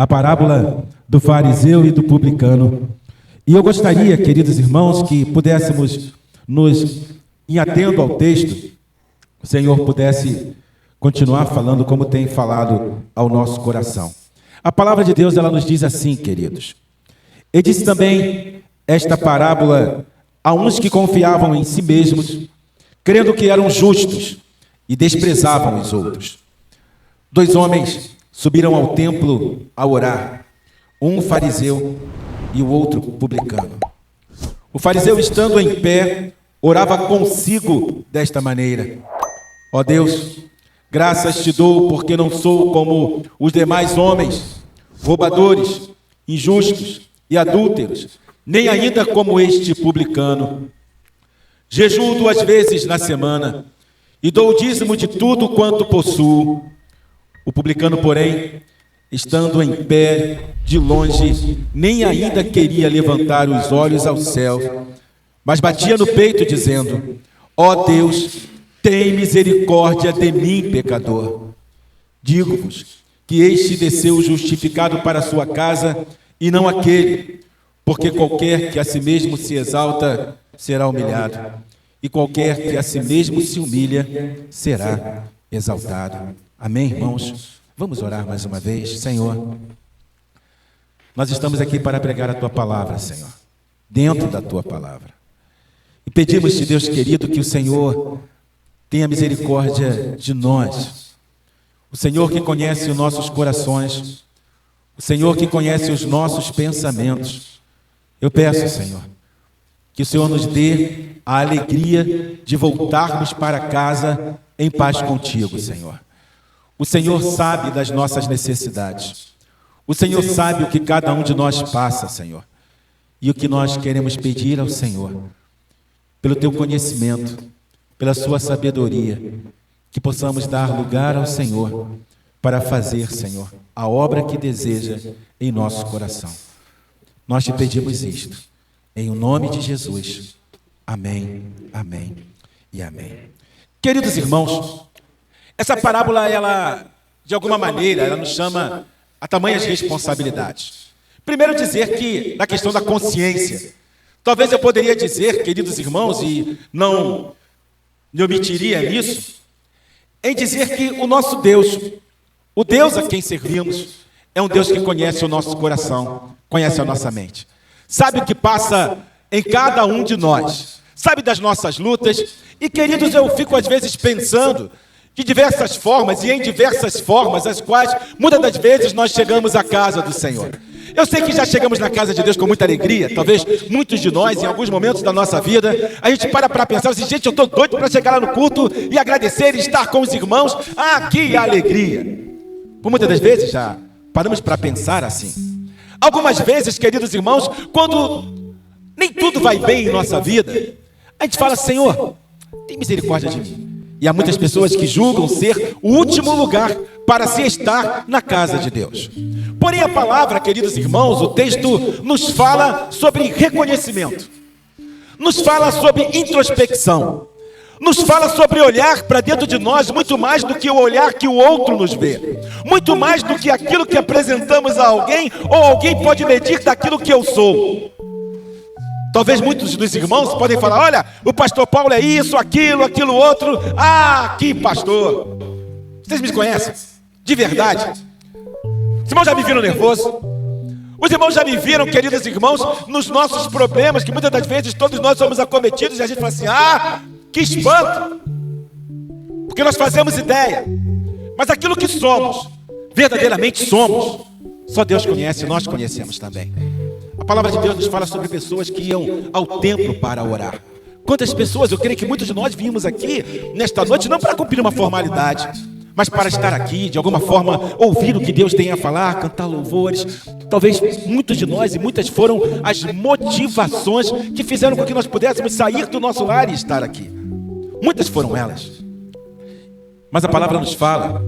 a parábola do fariseu e do publicano. E eu gostaria, queridos irmãos, que pudéssemos em atendo ao texto, o Senhor pudesse continuar falando como tem falado ao nosso coração. A palavra de Deus, ela nos diz assim, queridos. Ele disse também esta parábola a uns que confiavam em si mesmos, crendo que eram justos e desprezavam os outros. 2 homens subiram ao templo a orar, um fariseu e o outro publicano. O fariseu, estando em pé, orava consigo desta maneira: ó Deus, graças te dou, porque não sou como os demais homens, roubadores, injustos e adúlteros, nem ainda como este publicano. Jejuo 2 vezes na semana e dou o dízimo de tudo quanto possuo. O publicano, porém, estando em pé de longe, nem ainda queria levantar os olhos ao céu, mas batia no peito, dizendo: ó Deus, tem misericórdia de mim, pecador. Digo-vos que este desceu justificado para a sua casa, e não aquele, porque qualquer que a si mesmo se exalta será humilhado, e qualquer que a si mesmo se humilha será exaltado. Amém, irmãos? Vamos orar mais uma vez. Senhor, nós estamos aqui para pregar a Tua palavra, Senhor, dentro da Tua palavra. E pedimos-te, Deus querido, que o Senhor tenha misericórdia de nós. O Senhor que conhece os nossos corações, o Senhor que conhece os nossos pensamentos. Eu peço, Senhor, que o Senhor nos dê a alegria de voltarmos para casa em paz contigo, Senhor. O Senhor sabe das nossas necessidades. O Senhor sabe o que cada um de nós passa, Senhor. E o que nós queremos pedir ao Senhor, pelo Teu conhecimento, pela Sua sabedoria, que possamos dar lugar ao Senhor para fazer, Senhor, a obra que deseja em nosso coração. Nós te pedimos isto, em o nome de Jesus. Amém, amém e amém. Queridos irmãos, essa parábola, ela, de alguma maneira, ela nos chama a tamanhas responsabilidades. Primeiro dizer que, na questão da consciência, talvez eu poderia dizer, queridos irmãos, e não me omitiria nisso, em dizer que o nosso Deus, o Deus a quem servimos, é um Deus que conhece o nosso coração, conhece a nossa mente. Sabe o que passa em cada um de nós, sabe das nossas lutas. E, queridos, eu fico às vezes pensando de diversas formas e em diversas formas, as quais, muitas das vezes, nós chegamos à casa do Senhor. Eu sei que já chegamos na casa de Deus com muita alegria. Talvez muitos de nós, em alguns momentos da nossa vida, a gente para pensar assim: gente, eu estou doido para chegar lá no culto e agradecer e estar com os irmãos. Ah, que alegria! Por muitas das vezes já paramos para pensar assim. Algumas vezes, queridos irmãos, quando nem tudo vai bem em nossa vida, a gente fala: Senhor, tem misericórdia de mim. E há muitas pessoas que julgam ser o último lugar para se estar na casa de Deus. Porém, a palavra, queridos irmãos, o texto nos fala sobre reconhecimento, nos fala sobre introspecção, nos fala sobre olhar para dentro de nós muito mais do que o olhar que o outro nos vê, muito mais do que aquilo que apresentamos a alguém, ou alguém pode medir daquilo que eu sou. Talvez muitos dos irmãos podem falar: olha, o pastor Paulo é isso, aquilo outro. Ah, que pastor! Vocês me conhecem? De verdade. Os irmãos já me viram nervoso? Os irmãos já me viram, queridos irmãos, nos nossos problemas, que muitas das vezes todos nós somos acometidos, e a gente fala assim: ah, que espanto! Porque nós fazemos ideia. Mas aquilo que somos, verdadeiramente somos, só Deus conhece, nós conhecemos também. A palavra de Deus nos fala sobre pessoas que iam ao templo para orar. Quantas pessoas, eu creio que muitos de nós vimos aqui nesta noite não para cumprir uma formalidade, mas para estar aqui, de alguma forma, ouvir o que Deus tem a falar, cantar louvores. Talvez muitos de nós, e muitas foram as motivações que fizeram com que nós pudéssemos sair do nosso lar e estar aqui. Muitas foram elas. Mas a palavra nos fala,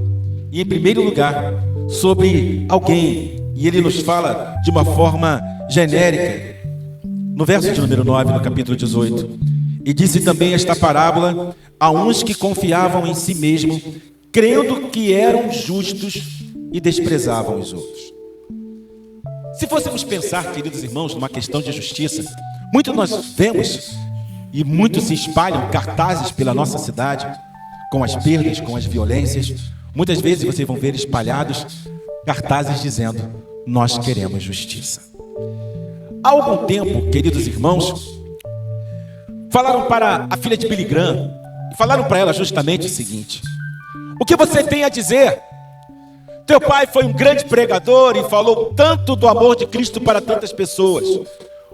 e em primeiro lugar, sobre alguém, e ele nos fala de uma forma genérica, no verso de número 9, no capítulo 18. E disse também esta parábola a uns que confiavam em si mesmo, crendo que eram justos e desprezavam os outros. Se fôssemos pensar, queridos irmãos, numa questão de justiça, muito nós vemos e muitos se espalham cartazes pela nossa cidade, com as perdas, com as violências. Muitas vezes vocês vão ver espalhados cartazes dizendo: nós queremos justiça. Há algum tempo, queridos irmãos, falaram para a filha de Billy Graham e falaram para ela justamente o seguinte: o que você tem a dizer? Teu pai foi um grande pregador e falou tanto do amor de Cristo para tantas pessoas.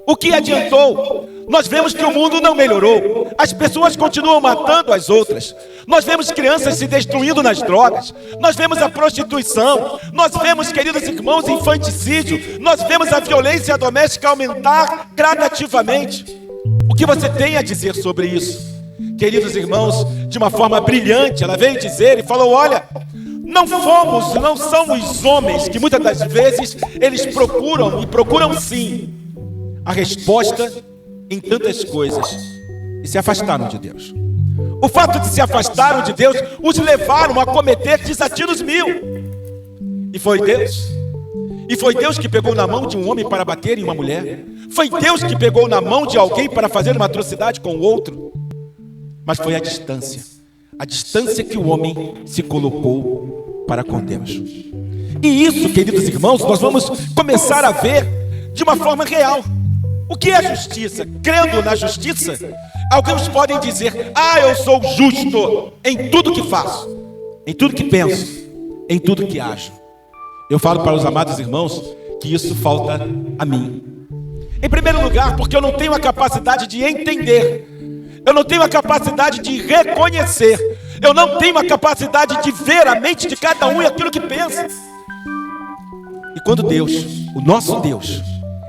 O que adiantou? Nós vemos que o mundo não melhorou. As pessoas continuam matando as outras. Nós vemos crianças se destruindo nas drogas. Nós vemos a prostituição. Nós vemos, queridos irmãos, infanticídio. Nós vemos a violência doméstica aumentar gradativamente. O que você tem a dizer sobre isso? Queridos irmãos, de uma forma brilhante, ela veio dizer e falou: olha, não são os homens que muitas das vezes eles procuram, e procuram sim, a resposta em tantas coisas, e se afastaram de Deus. O fato de se afastaram de Deus os levaram a cometer desatinos mil. E foi Deus que pegou na mão de um homem para bater em uma mulher. Foi Deus que pegou na mão de alguém para fazer uma atrocidade com o outro. Mas foi a distância que o homem se colocou para com Deus. E isso, queridos irmãos, nós vamos começar a ver de uma forma real. O que é justiça? Crendo na justiça, alguns podem dizer: ah, eu sou justo em tudo que faço, em tudo que penso, em tudo que ajo. Eu falo para os amados irmãos que isso falta a mim. Em primeiro lugar, porque eu não tenho a capacidade de entender, eu não tenho a capacidade de reconhecer, eu não tenho a capacidade de ver a mente de cada um e aquilo que pensa. E quando Deus, o nosso Deus,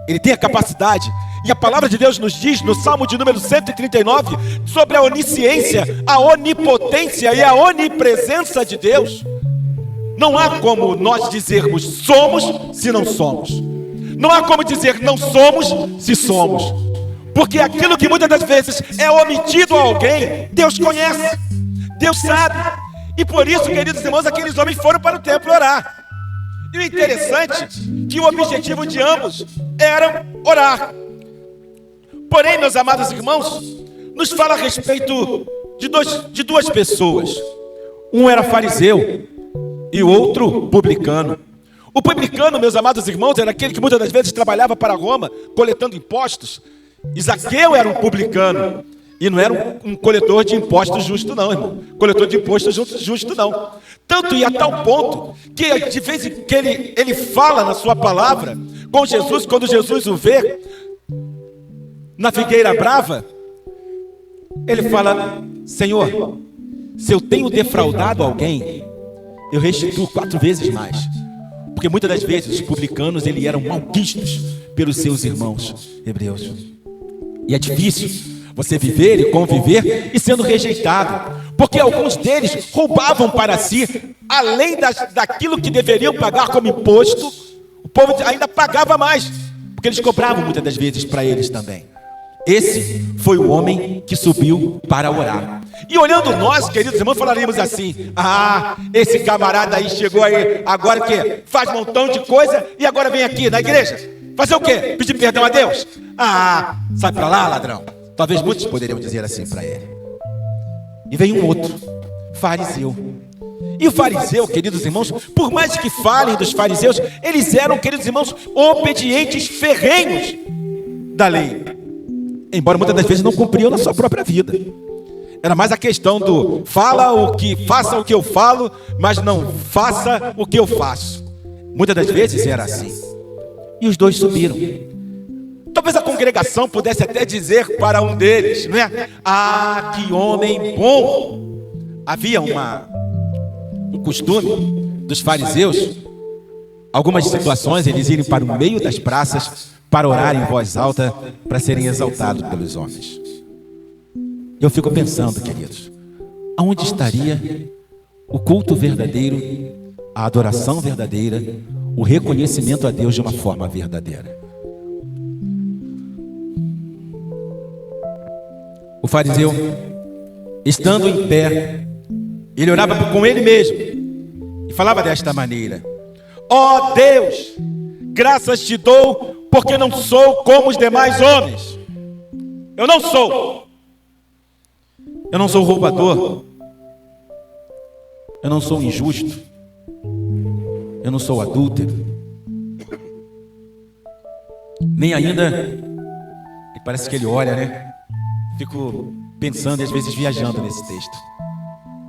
Ele tem a capacidade, e a palavra de Deus nos diz no Salmo de número 139 sobre a onisciência, a onipotência e a onipresença de Deus. Não há como nós dizermos somos se não somos. Não há como dizer não somos se somos. Porque aquilo que muitas das vezes é omitido a alguém, Deus conhece, Deus sabe. E por isso, queridos irmãos, aqueles homens foram para o templo orar. E o interessante é que o objetivo de ambos era orar. Porém, meus amados irmãos, nos fala a respeito de duas pessoas. Um era fariseu e o outro publicano. O publicano, meus amados irmãos, era aquele que muitas das vezes trabalhava para Roma, coletando impostos. E Zaqueu era um publicano. E não era um coletor de impostos justo não, irmão. Coletor de impostos justo não. Tanto e a tal ponto que de vez em que ele fala na sua palavra com Jesus, quando Jesus o vê na figueira brava, ele fala: Senhor, se eu tenho defraudado alguém, eu restituo 4 vezes mais. Porque muitas das vezes os publicanos eram malquistos pelos seus irmãos hebreus. E é difícil você viver e conviver e sendo rejeitado, porque alguns deles roubavam para si, além daquilo que deveriam pagar como imposto, o povo ainda pagava mais, porque eles cobravam muitas das vezes para eles também. Esse foi o homem que subiu para orar. E olhando nós, queridos irmãos, falaríamos assim: ah, esse camarada aí chegou aí, agora o quê? Faz um montão de coisa e agora vem aqui na igreja fazer o quê? Pedir perdão a Deus? Ah, sai para lá, ladrão. Talvez muitos poderiam dizer assim para ele. E vem um outro, fariseu. E o fariseu, queridos irmãos, por mais que falem dos fariseus, eles eram, queridos irmãos, obedientes ferrenhos da lei. Embora muitas das vezes não cumpriam na sua própria vida. Era mais a questão do faça o que eu falo, mas não faça o que eu faço. Muitas das vezes era assim. E os dois subiram. Talvez a congregação pudesse até dizer para um deles, não é? Ah, que homem bom! Havia um costume dos fariseus, algumas situações, eles irem para o meio das praças para orar em voz alta, para serem exaltados pelos homens. Eu fico pensando, queridos, aonde estaria o culto verdadeiro, a adoração verdadeira, o reconhecimento a Deus de uma forma verdadeira? O fariseu, estando em pé, ele orava com ele mesmo e falava desta maneira: ó Deus, graças te dou, porque não sou como os demais homens. Eu não sou. Eu não sou roubador. Eu não sou injusto. Eu não sou adúltero. Nem ainda, e parece que ele olha, né? Fico pensando e às vezes viajando nesse texto,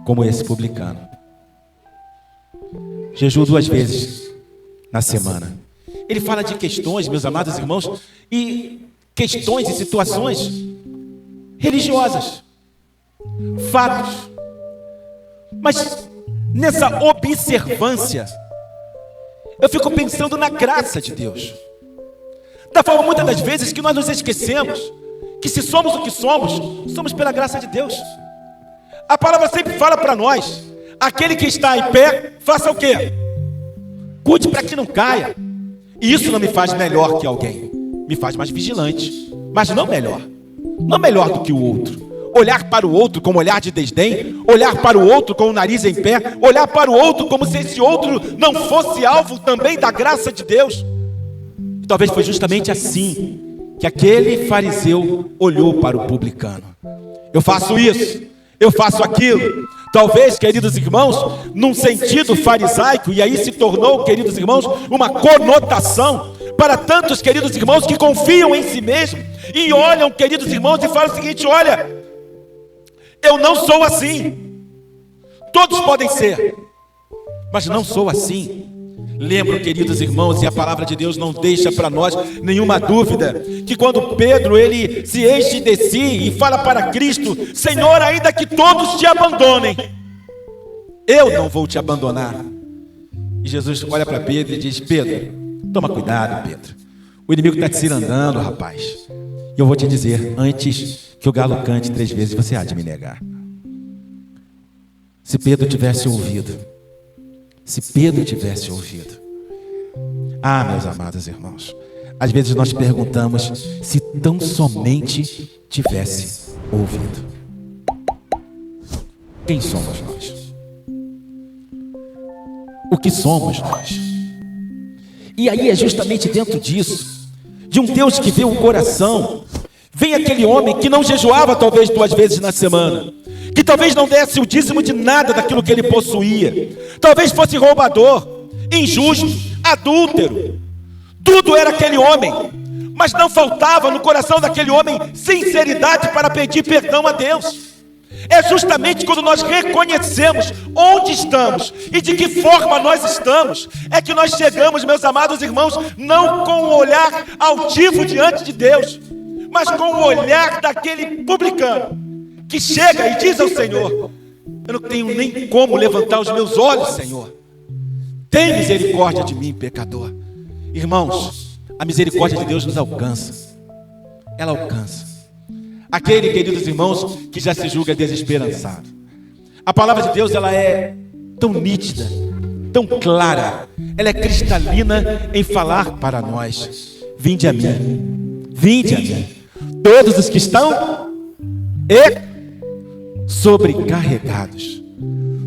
como esse publicano. Jejuo 2 vezes na semana. Ele fala de questões, meus amados irmãos, e questões e situações religiosas, fatos. Mas nessa observância, eu fico pensando na graça de Deus. Da forma, muitas das vezes, que nós nos esquecemos que se somos o que somos, somos pela graça de Deus. A palavra sempre fala para nós: aquele que está em pé, faça o quê? Cuide para que não caia. E isso não me faz melhor que alguém, me faz mais vigilante, mas não melhor. Não melhor do que o outro. Olhar para o outro com um olhar de desdém, olhar para o outro com o nariz em pé, olhar para o outro como se esse outro não fosse alvo também da graça de Deus. E talvez foi justamente assim que aquele fariseu olhou para o publicano. Eu faço isso, eu faço aquilo. Talvez, queridos irmãos, num sentido farisaico, e aí se tornou, queridos irmãos, uma conotação para tantos, queridos irmãos, que confiam em si mesmos e olham, queridos irmãos, e falam o seguinte: olha, eu não sou assim. Todos podem ser, mas não sou assim. Lembro, queridos irmãos, e a palavra de Deus não deixa para nós nenhuma dúvida, que quando Pedro, ele se enche de si e fala para Cristo: Senhor, ainda que todos te abandonem, eu não vou te abandonar. E Jesus olha para Pedro e diz: Pedro, toma cuidado, Pedro. O inimigo está te cirandando, rapaz. E eu vou te dizer, antes que o galo cante 3 vezes, você há de me negar. Se Pedro tivesse ouvido, ah, meus amados irmãos, às vezes nós perguntamos se tão somente tivesse ouvido. Quem somos nós? O que somos nós? E aí é justamente dentro disso, de um Deus que vê o coração, vem aquele homem que não jejuava talvez 2 vezes na semana, que talvez não desse o dízimo de nada daquilo que ele possuía, talvez fosse roubador, injusto, adúltero. Tudo era aquele homem, mas não faltava no coração daquele homem sinceridade para pedir perdão a Deus. É justamente quando nós reconhecemos onde estamos e de que forma nós estamos, é que nós chegamos, meus amados irmãos, não com um olhar altivo diante de Deus, mas com o olhar daquele publicano que chega e diz ao Senhor: eu não tenho nem como levantar os meus olhos, Senhor. Tem misericórdia de mim, pecador. Irmãos, a misericórdia de Deus nos alcança. Ela alcança aquele, queridos irmãos, que já se julga desesperançado. A palavra de Deus, ela é tão nítida, tão clara, ela é cristalina em falar para nós: vinde a mim, todos os que estão sobrecarregados,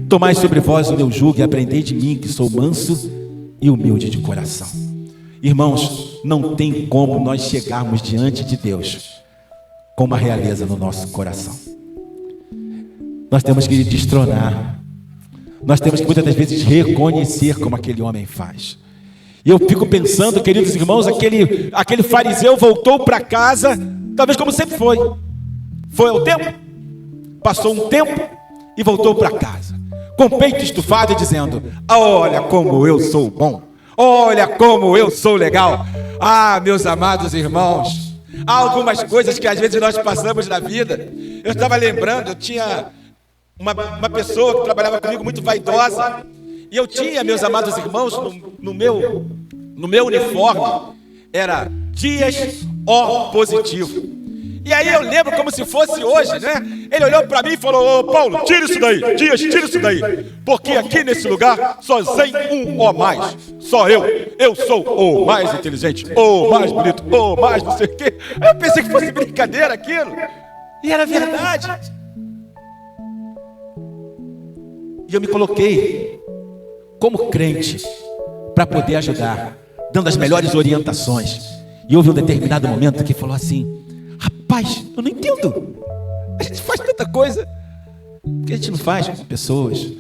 tomai sobre vós o meu jugo e aprendei de mim, que sou manso e humilde de coração. Irmãos, não tem como nós chegarmos diante de Deus com uma realeza no nosso coração. Nós temos que destronar, nós temos que muitas das vezes reconhecer como aquele homem faz. E eu fico pensando, queridos irmãos, aquele fariseu voltou para casa, talvez como sempre foi ao templo, passou um tempo e voltou para casa, com o peito estufado e dizendo: olha como eu sou bom, olha como eu sou legal. Ah, meus amados irmãos, há algumas coisas que às vezes nós passamos na vida. Eu estava lembrando, eu tinha uma pessoa que trabalhava comigo muito vaidosa, e eu tinha, meus amados irmãos, no meu uniforme, era Dias O positivo. E aí eu lembro como se fosse hoje, né? Ele olhou para mim e falou: ô Paulo, tira isso daí, Dias, tira isso daí, porque aqui nesse lugar só tem um O mais, só eu sou o mais inteligente, o mais bonito, o mais não sei o quê. Eu pensei que fosse brincadeira aquilo, e era verdade. E eu me coloquei como crente para poder ajudar dando as melhores orientações. E houve um determinado momento que falou assim: rapaz, eu não entendo. A gente faz tanta coisa que a gente não faz com pessoas.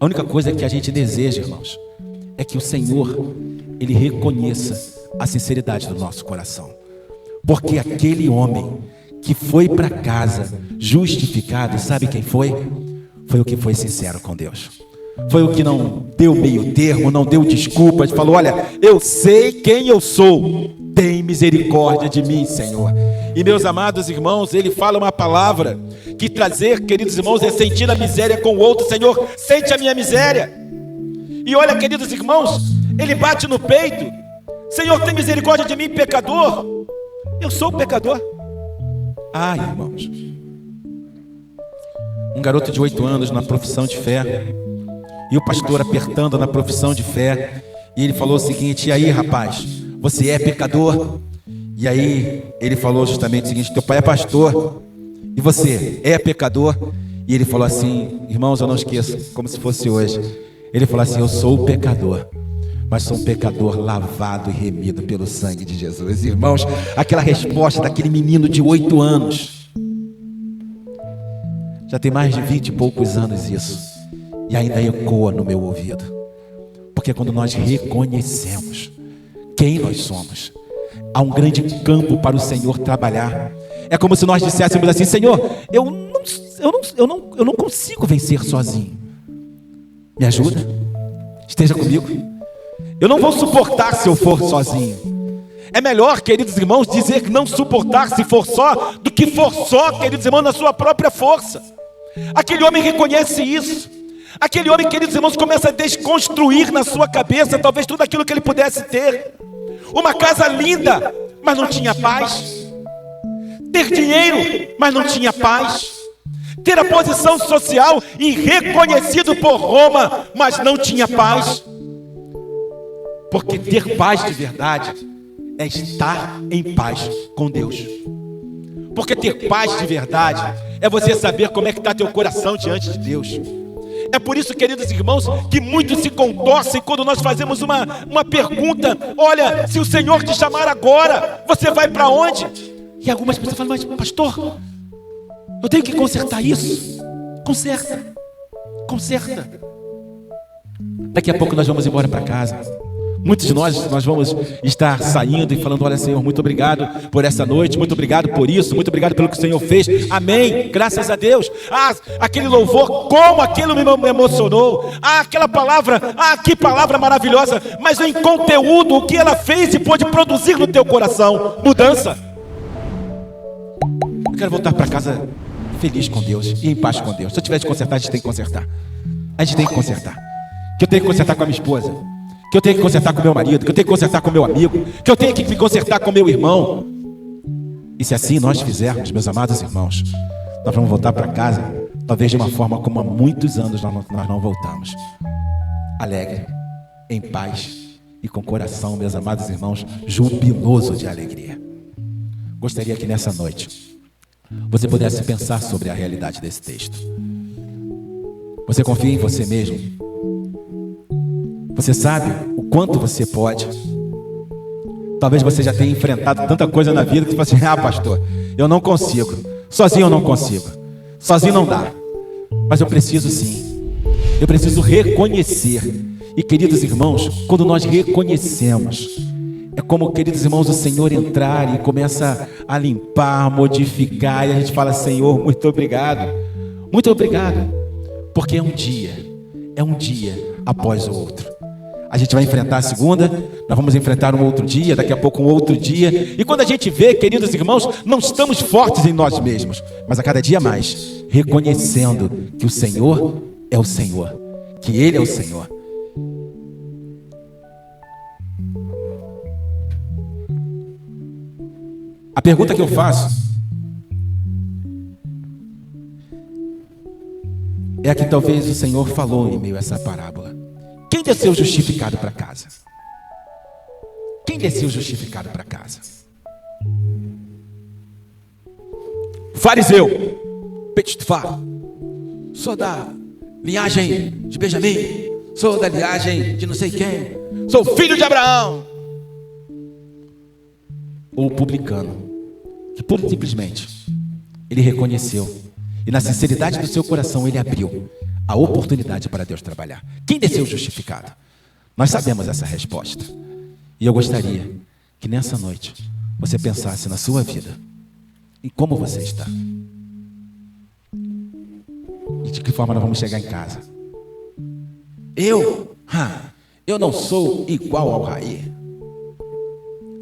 A única coisa que a gente deseja, irmãos, é que o Senhor, Ele reconheça a sinceridade do nosso coração. Porque aquele homem que foi para casa justificado, sabe quem foi? Foi o que foi sincero com Deus. Foi o que não deu meio termo, não deu desculpas, falou: olha, eu sei quem eu sou, tem misericórdia de mim, Senhor. E meus amados irmãos, ele fala uma palavra que trazer, queridos irmãos, é sentir a miséria com o outro. Senhor, sente a minha miséria. E olha, queridos irmãos, ele bate no peito: Senhor, tem misericórdia de mim, pecador. Eu sou pecador. Ai, irmãos, um garoto de 8 anos na profissão de fé, e o pastor apertando na profissão de fé, e ele falou o seguinte: e aí, rapaz, você é pecador? E aí ele falou justamente o seguinte: teu pai é pastor, e você é pecador? E ele falou assim, irmãos, eu não esqueço, como se fosse hoje, ele falou assim: eu sou pecador, mas sou um pecador lavado e remido pelo sangue de Jesus. Irmãos, aquela resposta daquele menino de 8 anos, já tem mais de 20 e poucos anos isso, e ainda ecoa no meu ouvido. Porque quando nós reconhecemos quem nós somos, há um grande campo para o Senhor trabalhar. É como se nós disséssemos assim: Senhor, eu não consigo vencer sozinho, me ajuda, esteja comigo. Eu não vou suportar se eu for sozinho. É melhor, queridos irmãos, dizer que não suportar se for só, do que for só, queridos irmãos, na sua própria força. Aquele homem reconhece isso. Aquele homem, queridos irmãos, começa a desconstruir na sua cabeça talvez tudo aquilo que ele pudesse ter. Uma casa linda, mas não tinha paz. Ter dinheiro, mas não tinha paz. Ter a posição social e reconhecido por Roma, mas não tinha paz. Porque ter paz de verdade é estar em paz com Deus. Porque ter paz de verdade é você saber como é que está teu coração diante de Deus. É por isso, queridos irmãos, que muitos se contorcem quando nós fazemos uma pergunta: olha, se o Senhor te chamar agora, você vai para onde? E algumas pessoas falam: mas pastor, eu tenho que consertar isso. Conserta. Daqui a pouco nós vamos embora para casa. Muitos de nós vamos estar saindo e falando: olha, Senhor, muito obrigado por essa noite, muito obrigado por isso, muito obrigado pelo que o Senhor fez, amém, graças a Deus. Aquele louvor, como aquilo me emocionou, aquela palavra, que palavra maravilhosa. Mas em conteúdo, o que ela fez e pôde produzir no teu coração? Mudança. Eu quero voltar para casa feliz com Deus e em paz com Deus. Se eu tiver de consertar, a gente tem que consertar. Que eu tenho que consertar com a minha esposa, que eu tenho que consertar com meu marido, que eu tenho que consertar com meu amigo, que eu tenho que me consertar com meu irmão. E se assim nós fizermos, meus amados irmãos, nós vamos voltar para casa, talvez de uma forma como há muitos anos nós não voltamos. Alegre, em paz e com coração, meus amados irmãos, jubiloso de alegria. Gostaria que nessa noite você pudesse pensar sobre a realidade desse texto. Você confia em você mesmo? Você sabe o quanto você pode? Talvez você já tenha enfrentado tanta coisa na vida que você fala assim: pastor, eu não consigo, sozinho eu não consigo, sozinho não dá. Mas eu preciso sim, eu preciso reconhecer. E queridos irmãos, quando nós reconhecemos, é como, queridos irmãos, o Senhor entrar e começa a limpar, modificar, e a gente fala: Senhor, muito obrigado, porque é um dia após o outro. A gente vai enfrentar a segunda, nós vamos enfrentar um outro dia, daqui a pouco um outro dia. E quando a gente vê, queridos irmãos, não estamos fortes em nós mesmos, mas a cada dia mais, reconhecendo que o Senhor é o Senhor, que Ele é o Senhor. A pergunta que eu faço é a que talvez o Senhor falou em meio a essa parábola. Quem desceu justificado para casa? Quem desceu justificado para casa? Fariseu, Petitfá, sou da linhagem de Benjamim, sou da linhagem de não sei quem, sou filho de Abraão. ou o publicano, que pura e simplesmente ele reconheceu e na sinceridade do seu coração ele abriu a oportunidade para Deus trabalhar? Quem desceu justificado? Nós sabemos essa resposta. E eu gostaria que nessa noite você pensasse na sua vida, em como você está. E de que forma nós vamos chegar em casa. Eu não sou igual ao Raí.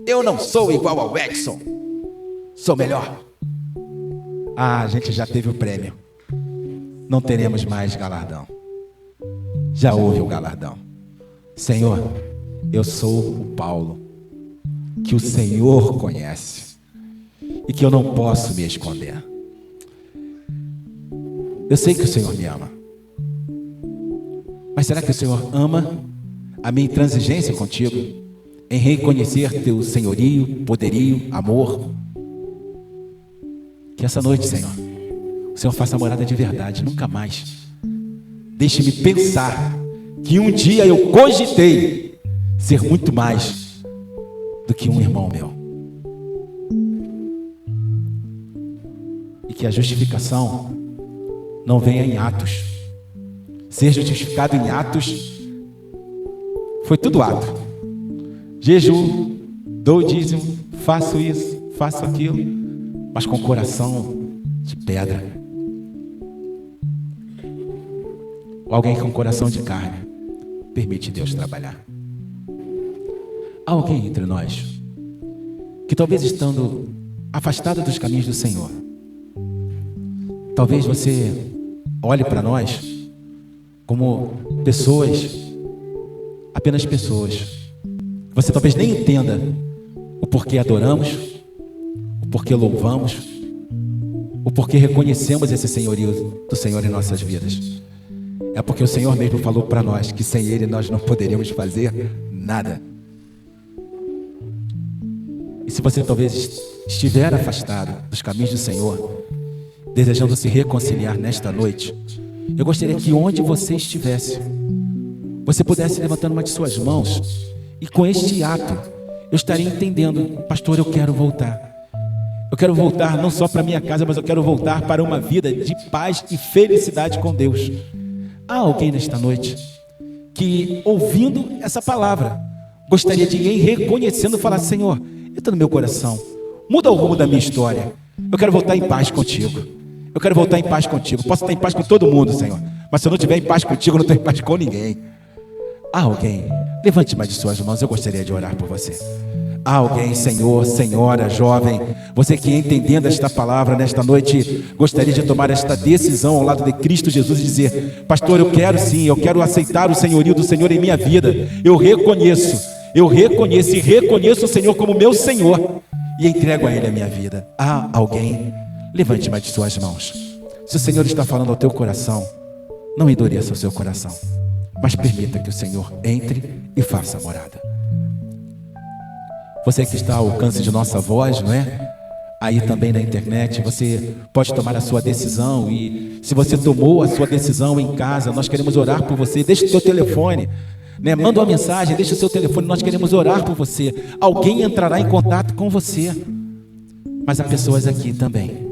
Eu não sou igual ao Edson. Sou melhor. A gente já teve o prêmio. Não teremos mais galardão. Já houve o galardão. Senhor, eu sou o Paulo, que o Senhor conhece e que eu não posso me esconder. Eu sei que o Senhor me ama. Mas será que o Senhor ama a minha intransigência contigo, em reconhecer teu senhorio, poderio, amor? Que essa noite, Senhor, o Senhor faça morada de verdade, nunca mais. Deixe-me pensar que um dia eu cogitei ser muito mais do que um irmão meu. E que a justificação não venha em atos. Ser justificado em atos foi tudo ato. Jejum, dou o dízimo, faço isso, faço aquilo, mas com coração de pedra. Alguém com coração de carne permite Deus trabalhar. Há alguém entre nós que talvez estando afastado dos caminhos do Senhor, talvez você olhe para nós como pessoas, apenas pessoas. Você talvez nem entenda o porquê adoramos, o porquê louvamos, o porquê reconhecemos esse senhorio do Senhor em nossas vidas. É porque o Senhor mesmo falou para nós que sem Ele nós não poderíamos fazer nada. E se você talvez estiver afastado dos caminhos do Senhor, desejando se reconciliar nesta noite, eu gostaria que onde você estivesse, você pudesse levantar uma de suas mãos, e com este ato, eu estaria entendendo: pastor, eu quero voltar. Eu quero voltar não só para minha casa, mas eu quero voltar para uma vida de paz e felicidade com Deus. Há alguém nesta noite que, ouvindo essa palavra, gostaria de ir reconhecendo, falar: Senhor, entra no meu coração, muda o rumo da minha história. Eu quero voltar em paz contigo. Eu quero voltar em paz contigo. Posso estar em paz com todo mundo, Senhor, mas se eu não estiver em paz contigo, eu não estou em paz com ninguém. Há alguém? Levante mais de suas mãos, eu gostaria de orar por você. Há alguém, Senhor, senhora, jovem, você que entendendo esta palavra nesta noite, gostaria de tomar esta decisão ao lado de Cristo Jesus e dizer: pastor, eu quero sim, eu quero aceitar o senhorio do Senhor em minha vida. Eu reconheço e reconheço o Senhor como meu Senhor e entrego a Ele a minha vida. Há alguém? Levante mais de suas mãos. Se o Senhor está falando ao teu coração, não endureça o seu coração, mas permita que o Senhor entre e faça a morada. Você que está ao alcance de nossa voz, não é? Aí também na internet, você pode tomar a sua decisão. E se você tomou a sua decisão em casa, nós queremos orar por você. Deixa o seu telefone, né? Manda uma mensagem, deixa o seu telefone, nós queremos orar por você. Alguém entrará em contato com você. Mas há pessoas aqui também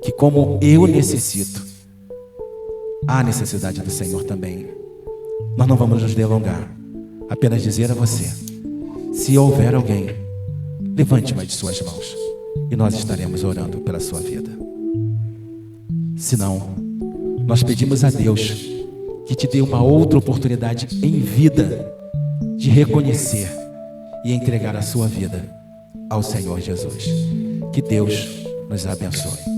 que, como eu necessito, há necessidade do Senhor também. Nós não vamos nos delongar, apenas dizer a você: se houver alguém, levante uma de suas mãos e nós estaremos orando pela sua vida. Se não, nós pedimos a Deus que te dê uma outra oportunidade em vida de reconhecer e entregar a sua vida ao Senhor Jesus. Que Deus nos abençoe.